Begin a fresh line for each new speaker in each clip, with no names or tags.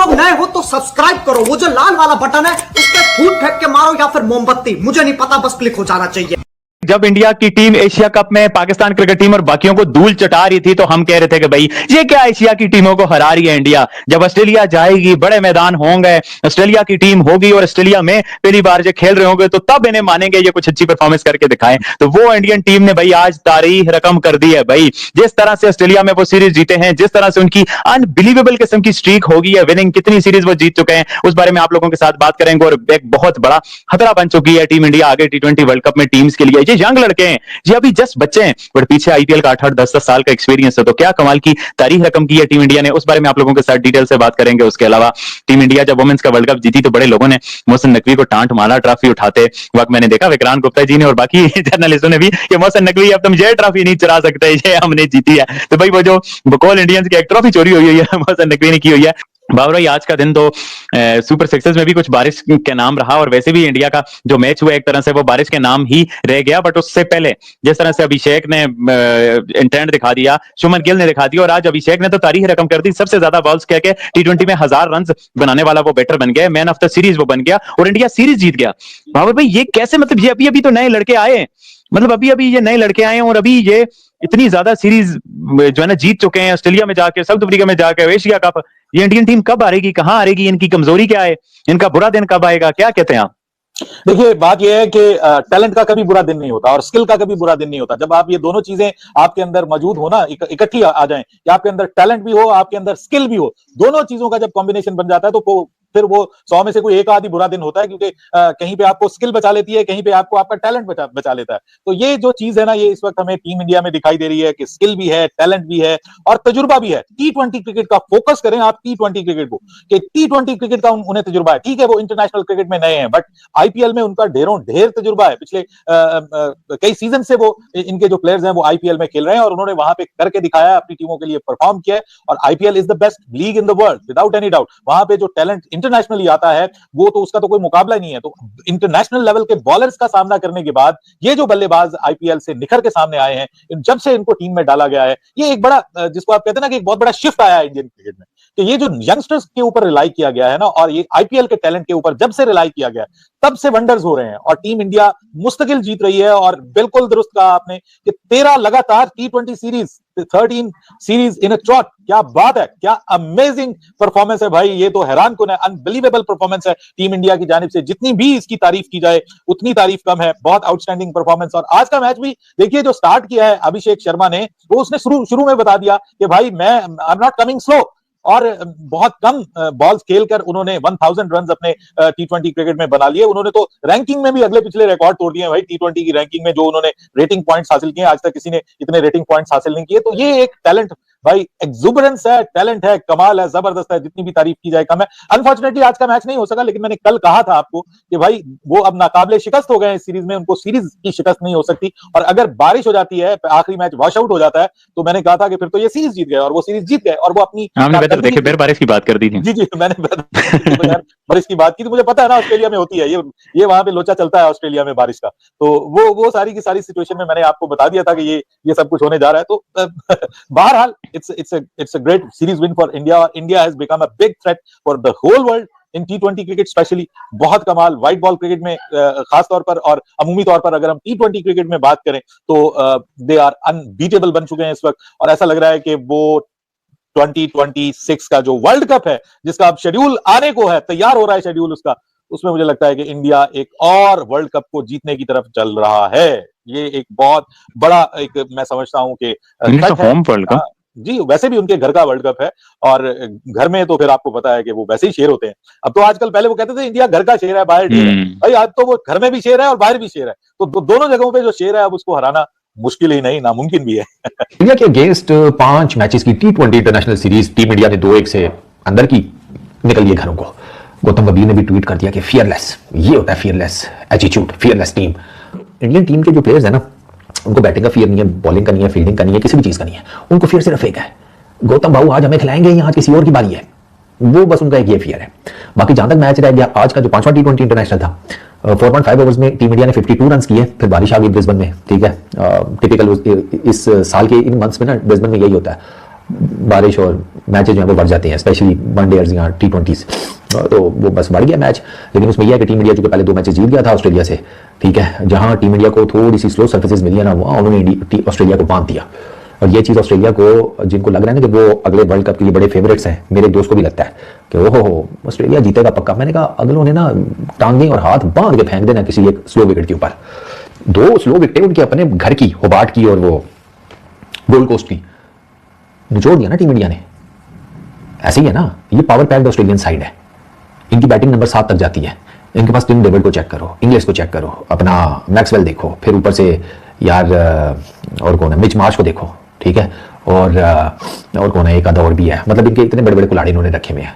लोग नए हो तो सब्सक्राइब करो, वो जो लाल वाला बटन है उस पर फूट फेंक के मारो या फिर मोमबत्ती, मुझे नहीं पता, बस क्लिक हो जाना चाहिए।
जब इंडिया की टीम एशिया कप में पाकिस्तान क्रिकेट टीम और बाकियों को धूल चटा रही थी तो हम कह रहे थे कि भाई ये क्या एशिया की टीमों को हरा रही है इंडिया। जब ऑस्ट्रेलिया जाएगी, बड़े मैदान होंगे, ऑस्ट्रेलिया की टीम होगी और ऑस्ट्रेलिया में पहली बार जो खेल रहे होंगे तो तब इन्हें मानेंगे ये कुछ अच्छी परफॉर्मेंस करके दिखाएं। तो वो इंडियन टीम ने भाई आज तारीख रकम कर दी है भाई। जिस तरह से ऑस्ट्रेलिया में वो सीरीज जीते हैं, जिस तरह से उनकी अनबिलीवेबल किस्म की स्ट्रीक होगी है विनिंग, कितनी सीरीज वो जीत चुके हैं, उस बारे में आप लोगों के साथ बात करेंगे। और एक बहुत बड़ा खतरा बन चुकी है टीम इंडिया आगे T20 वर्ल्ड कप में टीम्स के लिए। ये यंग लड़के हैं, ये अभी जस्ट बच्चे हैं, बट पीछे आईपीएल का 8-8 10-10 साल का एक्सपीरियंस है। तो क्या कमाल की तारीख रकम की है टीम इंडिया ने, उस बारे में आप लोगों के साथ डिटेल से बात करेंगे। उसके अलावा टीम इंडिया जब वुमेन्स का वर्ल्ड कप जीती तो बड़े लोगों ने मोहसिन नकवी को टांट मारा ट्रॉफी उठाते वक्त। मैंने देखा विक्रांत गुप्ता जी ने और बाकी जर्नलिस्टों ने भी कि मोहसिन नकवी अब तुम ये ट्रॉफी नहीं चुरा सकते, ये हमने जीती है। तो भाई वो जो बकौल इंडियंस की एक ट्रॉफी चोरी हुई है मोहसिन नकवी ने की हुई है। बाबर भाई आज का दिन तो सुपर सिक्सेस में भी कुछ बारिश के नाम रहा और वैसे भी इंडिया का जो मैच हुआ एक तरह से वो बारिश के नाम ही रह गया। बट उससे पहले जिस तरह से अभिषेक ने इंटेंट दिखा दिया, शुभमन गिल ने दिखा दिया और आज अभिषेक ने तो तारीख रकम कर दी, सबसे ज्यादा बॉल्स कह के T20 में 1000 रन बनाने वाला वो बैटर बन गया, मैन ऑफ द सीरीज वो बन गया और इंडिया सीरीज जीत गया। बाबर भाई ये कैसे, मतलब ये अभी अभी तो नए लड़के आए, मतलब अभी अभी ये नए लड़के आए और अभी ये इतनी ज्यादा सीरीज जो है ना जीत चुके हैं, ऑस्ट्रेलिया में जाके, साउथ अफ्रीका में जाके, एशिया कप। ये इंडियन टीम कब हारेगी, कहां हारेगी, इनकी कमजोरी क्या है, इनका बुरा दिन कब आएगा, क्या कहते हैं आप?
देखिए बात यह है कि टैलेंट का कभी बुरा दिन नहीं होता और स्किल का कभी बुरा दिन नहीं होता। जब आप ये दोनों चीजें आपके अंदर मौजूद हो ना, इकट्ठी आ जाएं कि आपके अंदर टैलेंट भी हो, आपके अंदर स्किल भी हो, दोनों चीजों का जब कॉम्बिनेशन बन जाता है तो फिर वो 100 में से कोई एक आधी बुरा दिन होता है, क्योंकि कहीं पे आपको स्किल बचा लेती है, कहीं पे आपको आपका टैलेंट बचा लेता है। तो ये जो चीज है ना, ये इस वक्त हमें टीम इंडिया में दिखाई दे रही है कि स्किल भी है, टैलेंट भी है और तजुर्बा भी है। T20 क्रिकेट का फोकस करें आप, T20 क्रिकेट को, कि T20 क्रिकेट का उन्हें तजुर्बा है। ठीक है वो इंटरनेशनल क्रिकेट में नए हैं, बट आईपीएल में उनका ढेर तजुर्बा है। पिछले कई सीजन से वो इनके जो प्लेयर्स हैं वो आईपीएल में खेल रहे हैं और उन्होंने वहां पे करके दिखाया है, अपनी टीमों के लिए परफॉर्म किया है। और IPL is the best league in the world without any doubt. वहां पे जो टैलेंट इंटरनेशनली आता है वो तो उसका तो कोई मुकाबला ही नहीं है। तो इंटरनेशनल लेवल के बॉलर्स का सामना करने के बाद ये जो बल्लेबाज आईपीएल से निखर के सामने आए हैं, जब से इनको टीम में डाला गया है, ये एक बड़ा, जिसको आप कहते हैं ना कि एक बहुत बड़ा शिफ्ट आया है इंडियन क्रिकेट में, कि ये जो यंगस्टर्स के ऊपर रिलाई किया गया है ना, और ये आईपीएल के टैलेंट के ऊपर जब से रिलाई किया गया है, तब से वंडर्स हो रहे हैं और टीम इंडिया मुस्तकिल जीत रही है। और बिल्कुल दुरुस्त कहा आपने कि 13 लगातार T20 series, 13 series in a trout. क्या बात है, क्या अमेजिंग परफॉर्मेंस है भाई, ये तो हैरान कुन है, अनबिलीवेबल परफॉर्मेंस है टीम इंडिया की जानिब से। जितनी भी इसकी तारीफ की जाए उतनी तारीफ कम है, बहुत आउटस्टैंडिंग परफॉर्मेंस। और आज का मैच भी देखिए, जो स्टार्ट किया है अभिषेक शर्मा ने, वो उसने शुरू में बता दिया कि भाई मैं I am not coming slow, और बहुत कम बॉल्स खेलकर उन्होंने 1000 रन अपने T20 क्रिकेट में बना लिए। उन्होंने तो रैंकिंग में भी अगले पिछले रिकॉर्ड तोड़ दिए भाई, T20 की रैंकिंग में जो उन्होंने रेटिंग पॉइंट्स हासिल किए, आज तक किसी ने इतने रेटिंग पॉइंट्स हासिल नहीं किए। तो ये एक टैलेंट भाई, एक्सुबरेंस है, टैलेंट है, कमाल है, जबरदस्त है, जितनी भी तारीफ की जाए कम है। अनफॉर्चुनेटली आज का मैच नहीं हो सका, लेकिन मैंने कल कहा था आपको कि भाई वो अब नाकाबिले शिकस्त हो गए इस सीरीज में, उनको सीरीज की शिकस्त नहीं हो सकती। और अगर बारिश हो जाती है, आखिरी मैच वॉश आउट हो जाता है, तो मैंने कहा था कि फिर तो ये सीरीज जीत गए, और वो सीरीज जीत गए और वो अपनी
बारिश की बात कर दी थी।
जी मैंने बारिश की बात की थी, मुझे पता है ना ऑस्ट्रेलिया में होती है ये वहां पे लोचा चलता है ऑस्ट्रेलिया में बारिश का। तो वो सारी की सारी सिचुएशन में मैंने आपको बता दिया था कि ये सब कुछ होने जा रहा है। तो बहरहाल it's a great series win for India, और India has become a big threat for the whole world in T20 cricket specially. बहुत कमाल व्हाइट बॉल क्रिकेट में खास तौर पर और अमूमी तौर पर अगर हम T20 क्रिकेट में बात करें तो दे आर अनबीटेबल बन चुके हैं इस वक्त। और ऐसा लग रहा है कि वो 2026 का जो वर्ल्ड कप है, जिसका अब शेड्यूल आने को है, तैयार हो रहा है शेड्यूल उसका, उसमें मुझे लगता है कि इंडिया एक और वर्ल्ड कप को जीतने की तरफ चल रहा है। ये एक बहुत बड़ा, एक मैं समझता हूं कि
होम वर्ल्ड कप,
जी वैसे भी उनके घर का वर्ल्ड कप है, और घर में तो फिर आपको पता है कि वो वैसे ही शेर होते हैं। अब तो आजकल, पहले वो कहते थे इंडिया घर का शेर है, बाहर ढेर है, भाई आज तो वो घर में भी शेर है और बाहर भी शेर है। तो दोनों जगहों पे जो शेर है, अब उसको हराना मुश्किल ही नहीं, नामुमकिन भी है।
इंडिया के अगेंस्ट 5 मैचेस की T20 international series team India ने 2-1 से अंदर की निकल लिए घरों को। गौतम गंभीर ने भी ट्वीट कर दिया कि फियरलेस, ये होता है fearless attitude, fearless team. Indian team के जो प्लेयर्स है ना, उनको बैटिंग का फियर नहीं है, बॉलिंग का नहीं है, फील्डिंग का नहीं है, किसी भी चीज का नहीं है, उनको फियर सिर्फ एक है, गौतम बाबू आज हमें खिलाएंगे, यहाँ किसी और की बारी है, वो बस उनका एक ये फियर है। बाकी जहां तक मैच रह गया, आज का जो 5वां T20 इंटरनेशनल था, 4.5 ओवर्स में टीम इंडिया ने 52 रन किए, फिर बारिश आ गई ब्रिस्बेन में। ठीक है, टिपिकल इस साल के इन मंथ्स में ना ब्रिस्बेन में यही होता है, बारिश और मैचेज जो है वो बढ़ जाते हैं, स्पेशली वनडेज या T20s, तो वो बस बढ़ गया मैच। लेकिन उसमें यह है कि टीम इंडिया जो कि पहले 2 मैचेस जीत गया था ऑस्ट्रेलिया से, ठीक है, जहां टीम इंडिया को थोड़ी सी स्लो सर्फेसेस मिली है ना, वहां उन्होंने ऑस्ट्रेलिया को बांध दिया। और ये चीज़ ऑस्ट्रेलिया को, जिनको लग रहा है ना कि वो अगले वर्ल्ड कप के लिए बड़े फेवरेट्स हैं, मेरे दोस्त को भी लगता है कि ओहो ऑस्ट्रेलिया जीतेगा पक्का। मैंने कहा अगलों ने ना टांगें और हाथ बांध के फेंक देना किसी एक स्लो विकेट के ऊपर। 2 स्लो विकेटें उनके अपने घर की, होबार्ट की और वो गोल्ड कोस्ट की, निचोड़ दिया ना टीम इंडिया ने। ऐसे ही है ना, ये पावर पैक्ड ऑस्ट्रेलियन साइड है, इनकी बैटिंग नंबर 7 तक जाती है। इनके पास टिम डेविड को चेक करो, इंग्लिश को चेक करो, अपना मैक्सवेल देखो, फिर ऊपर से यार और कौन है, मिच मार्श को देखो, ठीक है, और कौन है, एक आधा और भी है। मतलब इनके इतने बड़े बड़े कुलाड़े इन्होंने रखे हुए हैं।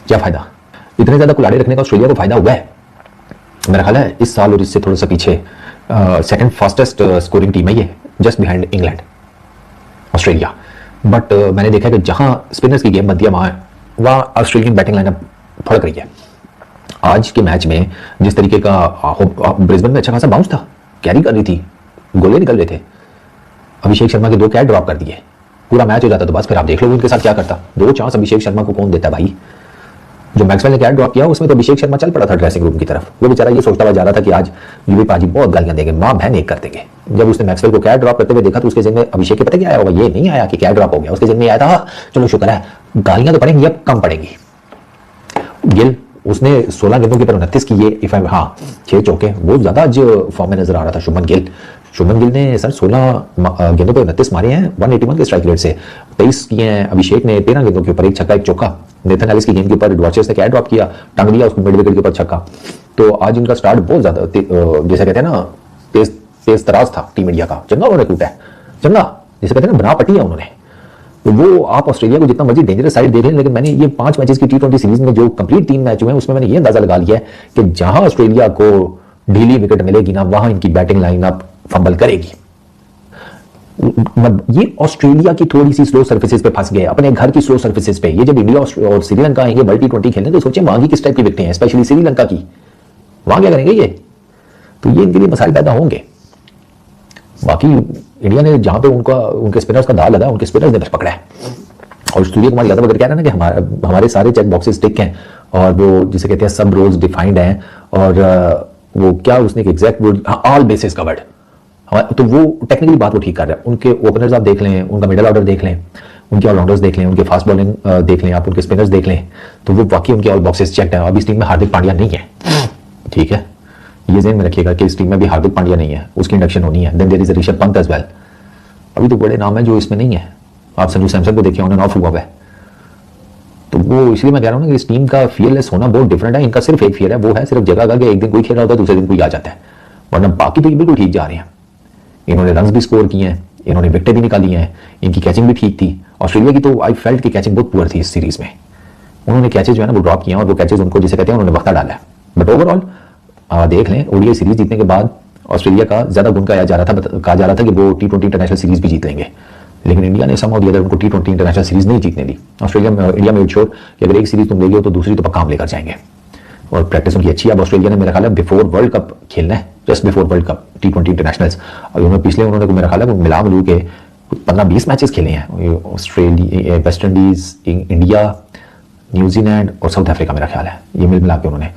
क्या फायदा, इतने ज्यादा कुलाड़े रखने का ऑस्ट्रेलिया को फायदा हुआ है? मेरा ख्याल है इस साल और इससे थोड़ा सा पीछे सेकंड फास्टेस्ट स्कोरिंग टीम है ये, just behind England Australia. But मैंने देखा कि जहां स्पिनर्स की गेम बनती है वहां ऑस्ट्रेलियन बैटिंग लाइनअप फड़क रही है। आज के मैच में जिस तरीके का ब्रिस्बेन में अच्छा खासा बाउंस था, कैरी कर रही थी, गोले निकल रहे थे, अभिषेक शर्मा के 2 कैच ड्रॉप कर दिए, पूरा मैच हो जाता तो बस फिर आप देख लो उनके साथ क्या करता। 2 चांस अभिषेक शर्मा को कौन देता भाई? जो मैक्सवेल ने कैच ड्रॉप किया उसमें तो अभिषेक शर्मा चल पड़ा था ड्रेसिंग रूम की तरफ। वो बेचारा ये सोचता हुआ जा रहा था कि आज यूवी पाजी बहुत गालियां देंगे, मां बहन एक कर देंगे। जब उसने मैक्सवेल को कैच ड्रॉप करते हुए देखा तो उसके ज़हन में अभिषेक के पता क्या आया होगा? ये नहीं आया कि कैच ड्रॉप हो गया, उसके ज़हन में आया था चलो शुक्र है गालियां तो पड़ेंगी, अब कम पड़ेंगी। गिल, उसने 16 गेंदों के ऊपर 29 किए, 6 चौके, बहुत ज्यादा आज फॉर्म में नजर आ रहा था शुभमन गिल ने सर 16 गेंदों पे 29 मारे हैं 181 के स्ट्राइक रेट से, 23 किए हैं अभिषेक ने 13 गेंदों के ऊपर, 1 छक्का 1 चौका। नेथन एलिस की गेंद के ऊपर डॉर्चेस ने कैच ड्रॉप किया, टंग दिया उसको मिड विकेट के ऊपर छक्का। तो आज इनका स्टार्ट बहुत ज्यादा जैसे कहते हैं ना तेज तराज था टीम इंडिया का, चंगा उन्होंने कूटा है, चंगा जिसे कहते हैं ना बना पटी है उन्होंने। तो वो आप ऑस्ट्रेलिया को जितना मर्जी डेंजरस साइड देख रहे हैं, लेकिन मैंने ये 5 मैचेस की T20 सीरीज में जो कंप्लीट 3 मैच हुए हैं उसमें मैंने ये अंदाजा लगा लिया है कि जहां ऑस्ट्रेलिया को ढीली विकेट मिलेगी ना, वहां इनकी बैटिंग लाइनअप फंबल करेगी। ये ऑस्ट्रेलिया की थोड़ी सी स्लो सर्फेसेस पे फंस गए, अपने घर की स्लो सर्फेसेस पे। ये जब इंडिया और श्रीलंका आएंगे वर्ल्ड T20 खेलने तो सोचें वहां की किस टाइप की विकेटें हैं, स्पेशली श्रीलंका की, वहां क्या करेंगे ये? तो ये इनके लिए मसाइल पैदा होंगे। बाकी इंडिया ने जहां पे उनके स्पिनर्स का दाल लगा, उनके स्पिनर्स ने बस पकड़ा है। और सूर्य कुमार यादव अगर कह रहे हैं ना कि हमारे सारे चेक बॉक्सेस टिक हैं और वो जिसे कहते हैं सब रोल्स डिफाइंड हैं, और वो क्या उसने exact word all basis covered, तो वो टेक्निकली बात वो ठीक कर रहा है। उनके ओपनर्स आप देख लें, उनका मिडल ऑर्डर देख लें, उनके ऑलराउंडर्स देख लें, उनके फास्ट बॉलिंग देख लें, आप उनके स्पिनर्स देख लें, तो वो वाकई उनके ऑल बॉक्सेस चेक्ड है। अभी इस टीम में हार्दिक पांड्या नहीं है, ठीक है, ये ज़हन में रखिएगा कि इस टीम में भी हार्दिक पांड्या नहीं है, उसकी इंडक्शन होनी है। Then there is Rishabh Pant as well. अभी तो बड़े नाम है जो इसमें नहीं है। आप संजू सैमसन को देखिए, उन्होंने ऑफ हुआ है, तो वो इसलिए मैं कह रहा हूँ ना कि इस टीम का फियरलेस होना बहुत डिफरेंट है। इनका सिर्फ एक फियर है, वो है सिर्फ जगह का कि एक दिन कोई खेल रहा होता है दूसरे दिन कोई आ जाता है, वरना बाकी तो ये बिल्कुल ठीक जा रहे हैं। इन्होंने रन्स भी स्कोर किए हैं, इन्होंने विकेटें भी निकाली हैं, इनकी कैचिंग भी ठीक थी। ऑस्ट्रेलिया की तो आई फेल्ट की कैचिंग बहुत पुअर थी इस सीरीज में। उन्होंने कैचेज जो है ना वो ड्रॉप किए और वो कैचेज उनको जिसे कहते हैं उन्होंने वक्त डाला है। बट ओवरऑल देख लें, ओडीआई सीरीज जीतने के बाद ऑस्ट्रेलिया का ज्यादा गुण कहा जा रहा था कि वो T20 इंटरनेशनल सीरीज भी जीत लेंगे, लेकिन इंडिया ने समहाउ दिया उनको T20 इंटरनेशनल सीरीज नहीं जीतने दी। इंडिया मेड श्योर कि अगर एक सीरीज तुम लेगे हो तो दूसरी तो पक्का हम लेकर जाएंगे, और प्रैक्टिस उनकी अच्छी है। अब ऑस्ट्रेलिया ने मेरा ख्याल है बिफोर वर्ल्ड कप खेलना है, just before world cup T20 internationals. और उन्होंने मेरा ख्याल है मिला मिलू के 15-20 मैचेस खेले हैं, Australia, West Indies, India, New Zealand और साउथ अफ्रीका, मेरा ख्याल है ये मिला के उन्होंने,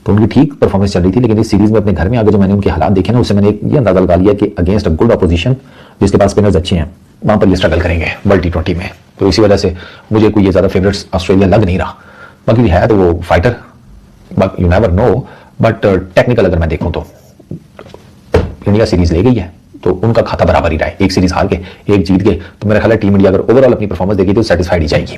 तो उनकी ठीक परफॉर्मेंस चल रही थी। लेकिन इस सीरीज में अपने घर में आगे जो मैंने उनके हालात देखे ना, उससे मैंने ये अंदाजा लगा लिया कि अगेंस्ट अ गुड ऑपोजिशन जिसके पास स्पिनर्स अच्छे हैं, वहां पर ये स्ट्रगल करेंगे वर्ल्ड T20 में। तो इसी वजह से मुझे कोई ये ज्यादा फेवरेट्स ऑस्ट्रेलिया लग नहीं रहा। बाकी है तो वो fighter, but you never know. But technical अगर मैं देखूं तो इंडिया सीरीज ले गई है, तो उनका खाता बराबर ही रहा है, एक सीरीज हार के एक जीत के। तो मेरा ख्याल है टीम इंडिया अगर ओवरऑल अपनी परफॉर्मेंस देगी तो सेटिस्फाइड ही जाएगी।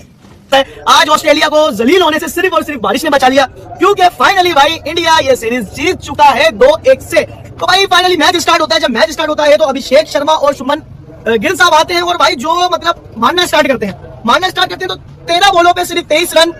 आज ऑस्ट्रेलिया को जलील होने से सिर्फ और सिर्फ बारिश ने बचा लिया, क्योंकि फाइनली भाई इंडिया ये सीरीज जीत चुका है 2-1 से। तो भाई फाइनली मैच स्टार्ट होता है। जब मैच स्टार्ट होता है तो अभिषेक शर्मा और शुभमन गिल साहब आते हैं और भाई जो मतलब मारना स्टार्ट करते हैं तो 13 बॉलों पे सिर्फ 23 रन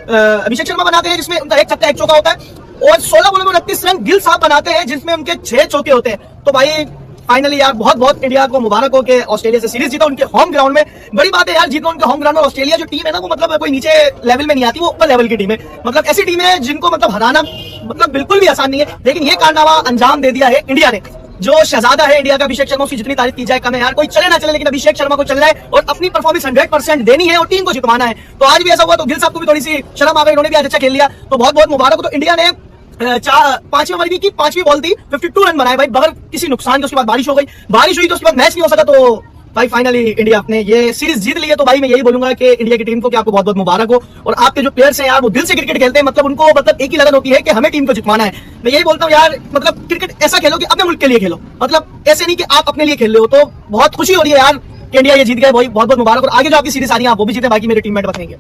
अभिषेक शर्मा बनाते हैं, जिसमें उनका 1 छक्का 1 चौका होता है, और 16 बॉलों में 29 रन गिल साहब बनाते हैं, जिसमें उनके 6 चौके होते हैं। तो भाई फाइनली यार बहुत बहुत इंडिया को मुबारक हो कि ऑस्ट्रेलिया से सीरीज जीता उनके होम ग्राउंड में। बड़ी बात है यार, जीतना उनके होम ग्राउंड में। ऑस्ट्रेलिया जो टीम है ना वो मतलब कोई नीचे लेवल में नहीं आती, वो ऊपर लेवल की टीम है। मतलब ऐसी टीम है जिनको मतलब हराना मतलब बिल्कुल भी आसान नहीं है, लेकिन ये कारनामा अंजाम दे दिया है इंडिया ने। जो शहजादा है इंडिया का अभिषेक शर्मा, उसकी जितनी तारीफ की जाए कम है यार। कोई चले ना चले, लेकिन अभिषेक शर्मा को चलना है और अपनी परफॉर्मेंस 100% देनी है और टीम को जितवाना है। तो आज भी ऐसा हुआ, तो गिल साहब को भी थोड़ी सी शर्म आ गई, उन्होंने भी आज अच्छा खेल लिया, तो बहुत बहुत मुबारक हो। तो इंडिया ने पांचवी ओवर की पांचवी बॉल थी, 52 रन बनाए भाई बगैर किसी नुकसान के। उसके बाद बारिश हो गई, बारिश हुई तो उसके बाद मैच नहीं हो सका, तो भाई फाइनली इंडिया अपने ये सीरीज जीत ली है। तो भाई मैं यही बोलूंगा कि इंडिया की टीम को कि आपको बहुत बहुत मुबारक हो। और आपके जो प्लेयर्स हैं यार, वो दिल से क्रिकेट खेलते हैं, मतलब उनको मतलब एक ही लगन होती है कि हमें टीम को जितवाना है। मैं यही बोलता हूँ यार, मतलब क्रिकेट ऐसा खेलो कि अपने मुल्क के लिए खेलो, मतलब ऐसे नहीं कि आप अपने लिए खेल रहे हो। तो बहुत खुशी हो रही है यार कि इंडिया ये जीत गया, बहुत बहुत मुबारक। और आगे जो आपकी सीरीज आ रही है आप वो भी जीते, बाकी मेरे टीममेट बताएंगे।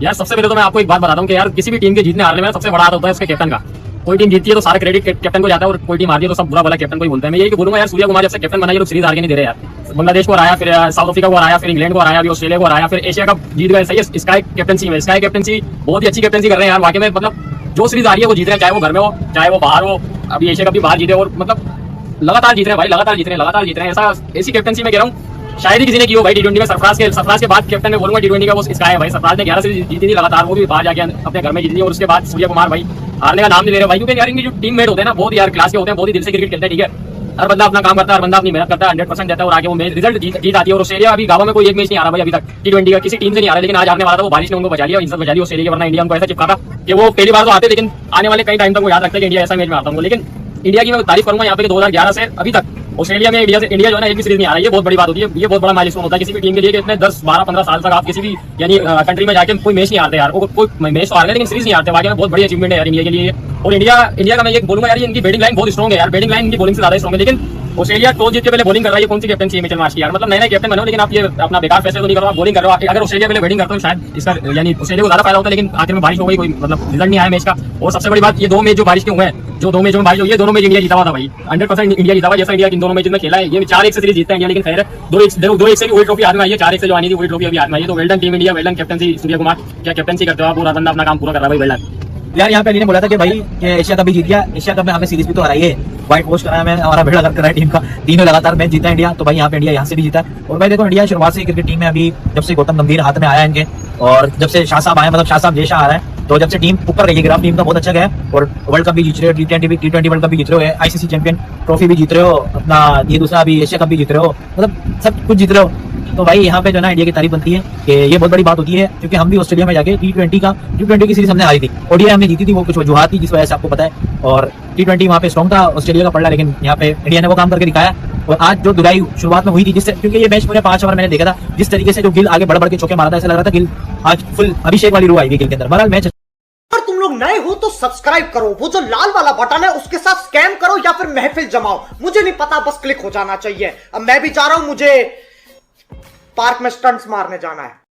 यार सबसे पहले तो मैं आपको एक बात बताता हूँ कि यार किसी भी टीम के जीतने हारने में सबसे बड़ा हाथ होता है उसके कैप्टन का। कोई टीम जीतती है तो सारा क्रेडिट कैप्टन को जाता है और कोई टीम हारती है तो सब बुरा भला कैप्टन को ही बोलते हैं। मैं यही बोलूंगा यार, सूर्य कुमार जब से कैप्टन बनाई लोग सीरीज हार के नहीं दे रहे यार। बांग्लादेश को हराया, फिर साउथ अफ्रीका को हराया, फिर इंग्लैंड को हराया, अभी ऑस्ट्रेलिया को हराया, फिर एशिया कप जीत गए। सही है, स्काई कैप्टनसी में स्काई कैप्टनसी बहुत ही अच्छी कैप्टनसी कर रहे हैं यार वाकई में। मतलब जो सीरीज आ रही है वो जीत रहे हैं, चाहे वो घर में हो चाहे वो बाहर हो। अभी एशिया कप भी बाहर जीते और मतलब लगातार जीत रहे हैं भाई, लगातार जीत रहे हैं। ऐसा ऐसी कैप्टनसी में कह रहा हूँ शायद ही किसी ने की हो भाई टी20 में। सरफराज के बाद कैप्टन में बोलूंगा टी20 का वो स्काई है भाई। सरफराज ने 11 सीरीज जीती थी लगातार, वो भी बाहर जाके अपने घर में जीती थी। और उसके बाद सूर्य कुमार भाई हारने का नाम नहीं ले रहे भाई, क्योंकि यार इनके जो टीममेट होते हैं ना बहुत यार क्लास के होते हैं, बहुत ही दिल से क्रिकेट खेलते हैं। ठीक है, हर बंदा अपना काम करता है, हर बंदा अपनी मेहनत करता है, 100% देता है और आगे वो रिजल्ट जीत आती है। और ऑस्ट्रेलिया अभी गांव में कोई एक मैच नहीं आ रहा भाई अभी तक टी20 का, किसी टीम से नहीं आ रहा। लेकिन आज आने वाला था, वो बारिश ने उनको बचा लिया, इज्जत बचा ली ऑस्ट्रेलिया की। वरना इंडिया उनको ऐसा चिपका था कि वो पहली बार तो आते, लेकिन आने वाले कई टाइम तक वो याद रखते हैं कि इंडिया ऐसा मैच में आता हूँ। लेकिन इंडिया की मैं तारीफ करूंगा यहाँ पे 2011 से अभी तक ऑस्ट्रेलिया में इंडिया जो है ना एक भी सीरीज नहीं आ रही है। बहुत बड़ी बात होती है, ये बहुत बड़ा माइलस्टोन होता है किसी भी टीम के लिए कि इतने 10, 12, 15 साल तक आप किसी भी यानी कंट्री में जाके कोई मैच नहीं हारते यार। कोई मैच तो हार गए लेकिन सीरीज नहीं हारते, वाकई में बहुत बड़ी अचीवमेंट है यार इंडिया के लिए। और इंडिया का मैं ये बोलूंगा यार, इनकी बैटिंग लाइन बहुत स्ट्रॉन्ग है यार, बैटिंग लाइन इनकी बॉलिंग से ज्यादा स्ट्रॉन्ग है। लेकिन ऑस्ट्रेलिया टॉस जीत के पहले बॉलिंग कर रहा है, कौन सी कैप्टनसी है मिचेल मार्श की यार। मतलब नए कैप्टन बनो लेकिन आप ये अपना बेकार फैसले तो नहीं करो, आप बॉलिंग कर रहे हो। अगर ऑस्ट्रेलिया पहले बैटिंग करते हो शायद इसका यानी ऑस्ट्रेलिया को ज्यादा फायदा होता है, लेकिन आखिर में बारिश हो गई, कोई मतलब रिजल्ट नहीं आया मैच का। और सबसे बड़ी बात, ये दो मैच जो बारिश के हुए हैं, जो दो मैच में बारिश हुई है, दोनों मैच इंडिया जीता हुआ था भाई, 100% इंडिया जीता हुआ। जैसा इंडिया इन दोनों मैच में खेला है, ये 4-1 से सीरीज जीतता है इंडिया। लेकिन खैर 2-1 से भी वर्ल्ड ट्रॉफी हाथ में आई है, 4-1 से जो आनी थी वर्ल्ड ट्रॉफी अभी हाथ में आई है। तो well done team India, well done captaincy Surya Kumar, क्या कैप्टनसी करते हो आप, पूरा बंदा अपना काम पूरा कर रहा है भाई, वेल डन।
यार यहाँ पे अली ने बोला था कि भाई कि एशिया कप भी जीत गया, एशिया कप में हमें सीरीज भी तो हराई है, व्हाइट वॉश कराया, मैं हमारा बेड़ा कर रहा है टीम का, तीनों लगातार मैच जीता इंडिया। तो भाई यहाँ पे इंडिया यहाँ से भी जीता। और भाई देखो इंडिया शुरुआत से क्रिकेट टीम में अभी जब से गौतम गंभीर हाथ में आया इनके, और जब से शाह साहब आए, मतलब शाह साहब जैसा आ रहा है, तो जब से टीम ऊपर गई, ग्राफ टीम का बहुत अच्छा गया है। और वर्ल्ड कप भी जीत रहे हो, टी20 वर्ल्ड कप भी जीत रहे हो, आईसीसी चैंपियन ट्रॉफी भी जीत रहे हो, अपना ये दूसरा अभी एशिया कप भी जीत रहे हो, मतलब सब कुछ जीत रहे हो। तो भाई यहाँ पे जो ना इंडिया की तारीफ बनती है कि ये बहुत बड़ी बात होती है, क्योंकि हम भी ऑस्ट्रेलिया में जाके टी20 की सीरीज हमने हारी थी, ओडीआई हमने जीती थी, वो कुछ वजूहात थी जिस वजह से आपको पता है। और टी20 वहाँ पे स्ट्रॉन्ग था, ऑस्ट्रेलिया का पड़ा, लेकिन यहाँ पे इंडिया ने वो काम करके दिखाया। और आज जो दुराई शुरुआत में हुई थी, जिससे क्योंकि ये मैच पूरे 5 ओवर मैंने देखा था, जिस तरीके से जो गिल आगे बढ़ के चौके मारा था, ऐसा लग रहा था गिल आज फुल अभिषेक वाली रूह आई गिल के अंदर। बहरहाल मैच
अगर तुम लोग नए हो तो सब्सक्राइब करो, वो जो लाल वाला बटन है उसके साथ स्कैम करो या फिर महफिल जमाओ, मुझे नहीं पता, बस क्लिक हो जाना चाहिए। अब मैं भी जा रहा हूं, मुझे पार्क में स्टंट्स मारने जाना है।